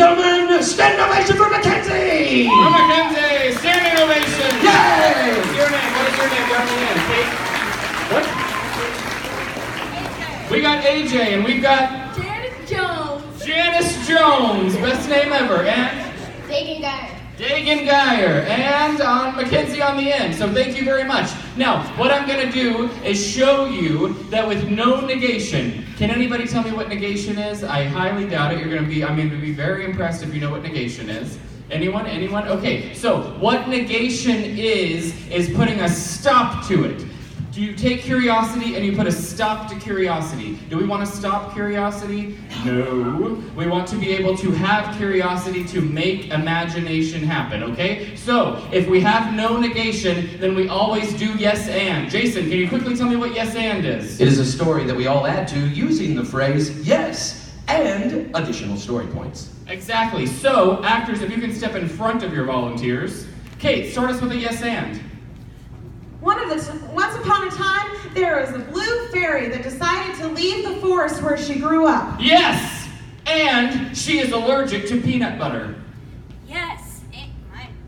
gentlemen, stand ovation for Mackenzie! For Mackenzie, standing ovation! Yay! What's your name? What is your name? You're on the end. Kate? What? We got AJ, and we've got... Janice Jones. Janice Jones, best name ever, and... Dagan Geyer. Dagan Geyer, and Mackenzie on the end, so thank you very much. Now, what I'm going to do is show you that with no negation, can anybody tell me what negation is? I highly doubt it. I'm going to be very impressed if you know what negation is. Anyone? Anyone? Okay, so what negation is putting a stop to it. Do you take curiosity and you put a stop to curiosity? Do we want to stop curiosity? No. We want to be able to have curiosity to make imagination happen, okay? So, if we have no negation, then we always do yes and. Jason, can you quickly tell me what yes and is? It is a story that we all add to using the phrase yes and additional story points. Exactly. So, actors, if you can step in front of your volunteers. Kate, start us with a yes and. Once upon a time, there was a blue fairy that decided to leave the forest where she grew up. Yes! And she is allergic to peanut butter. Yes.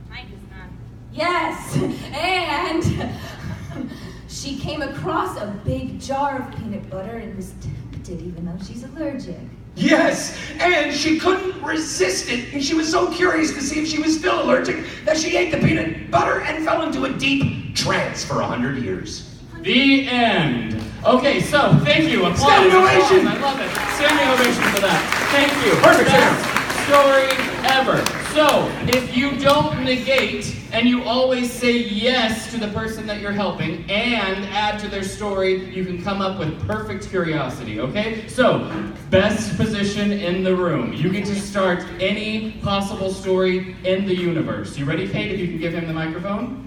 Mine is not. Yes, and she came across a big jar of peanut butter and was tempted even though she's allergic. Yes, and she couldn't resist it, and she was so curious to see if she was still allergic that she ate the peanut butter and fell into a deep trance for 100 years. The end. Okay, so thank you. Applause. Standing ovation. I love it. Standing ovation for that. Thank you. Perfect. Best story ever. So, if you don't negate and you always say yes to the person that you're helping and add to their story, you can come up with perfect curiosity, okay? So, best position in the room. You get to start any possible story in the universe. You ready, Kate? If you can give him the microphone.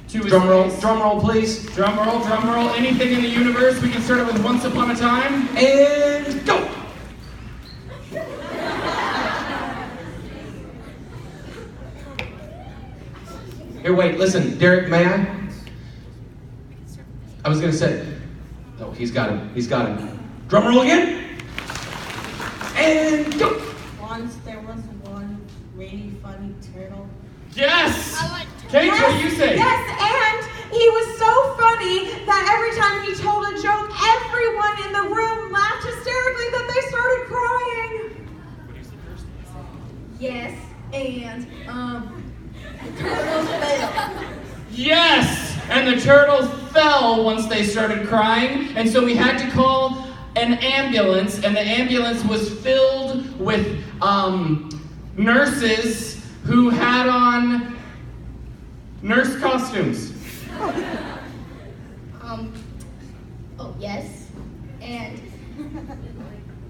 Drum roll, please. Drum roll. Anything in the universe. We can start it with Once Upon a Time. And go! Here, wait, listen, Derek, may I? I was gonna say, oh, he's got him. Drum roll again. And go! Once there was one really funny turtle. Yes! I like Kate, what do you say? Yes, and he was so funny that every time he told a joke, everyone in the room laughed hysterically that they started crying. Yes, and the turtles fell. Yes! And the turtles fell once they started crying, and so we had to call an ambulance, and the ambulance was filled with nurses who had on nurse costumes. Yes, and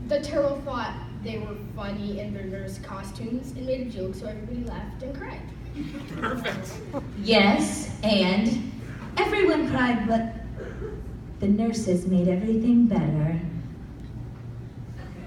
the turtle thought they were funny in their nurse costumes and made a joke, so everybody laughed and cried. Perfect. Yes, and everyone cried, but the nurses made everything better.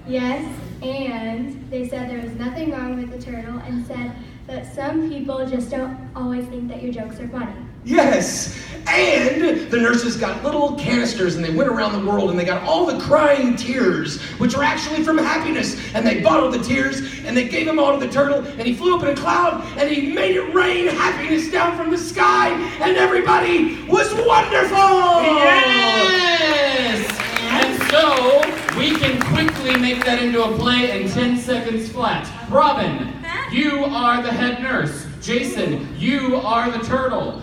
Yes, and they said there was nothing wrong with the turtle and said that some people just don't always think that your jokes are funny. Yes, and the nurses got little canisters and they went around the world and they got all the crying tears, which are actually from happiness, and they bottled the tears and they gave them all to the turtle, and he flew up in a cloud and he made it rain happiness down from the sky, and everybody was wonderful! Yes! And so, we can quickly make that into a play in 10 seconds flat. Robin, you are the head nurse. Jason, you are the turtle.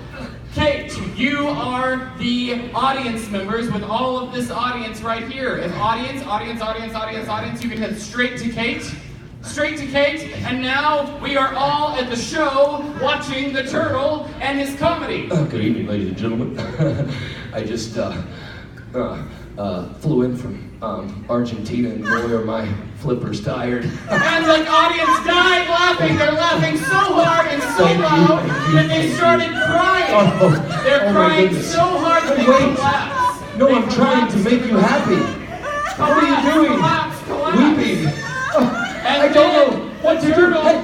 Kate, you are the audience members with all of this audience right here. If audience, you can head straight to Kate. And now we are all at the show watching the turtle and his comedy. Good evening, ladies and gentlemen. I just flew in from Argentina, and boy, are my flippers tired. And the audience died laughing. They're laughing so hard and so loud that they started crying. They're crying so hard that they collapse. No, I'm trying to make you happy. What are you doing? Weeping. I don't know what to do. Hey,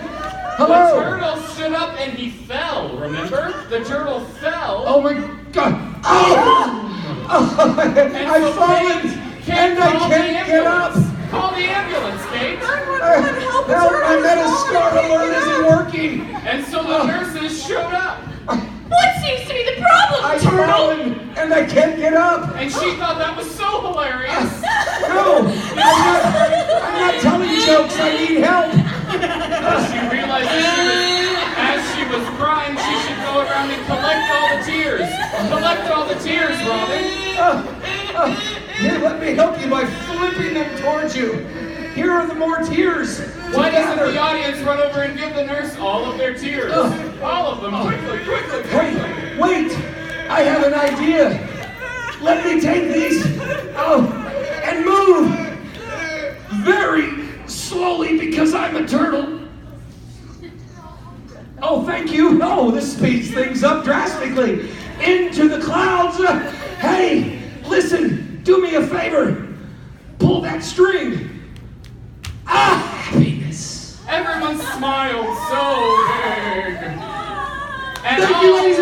hello. The turtle stood up and he fell, remember? The turtle fell. Oh my God. Oh! I've fallen and I can't get up. Call the ambulance, Kate. Help the turtle. My medicine And so the nurses showed up. What seems to be the problem, I Turtle? fallen and I can't get up. And she thought that was so hilarious. No, I'm not telling jokes. I need help. She realized as she was crying, she should go around and collect all the tears. Collect all the tears, Robin. Here, let me help you by flipping them towards you. Here are the more tears. Why doesn't Together. the audience run over and give the nurse all of their tears? All of them, quickly, quickly, quickly. Hey, wait! I have an idea. Let me take these and move very slowly because I'm a turtle. Oh, thank you. Oh, this speeds things up drastically. Into the clouds. Hey, listen, do me a favor. Pull that string. Happiness. Everyone smiled so big. And Thank you, ladies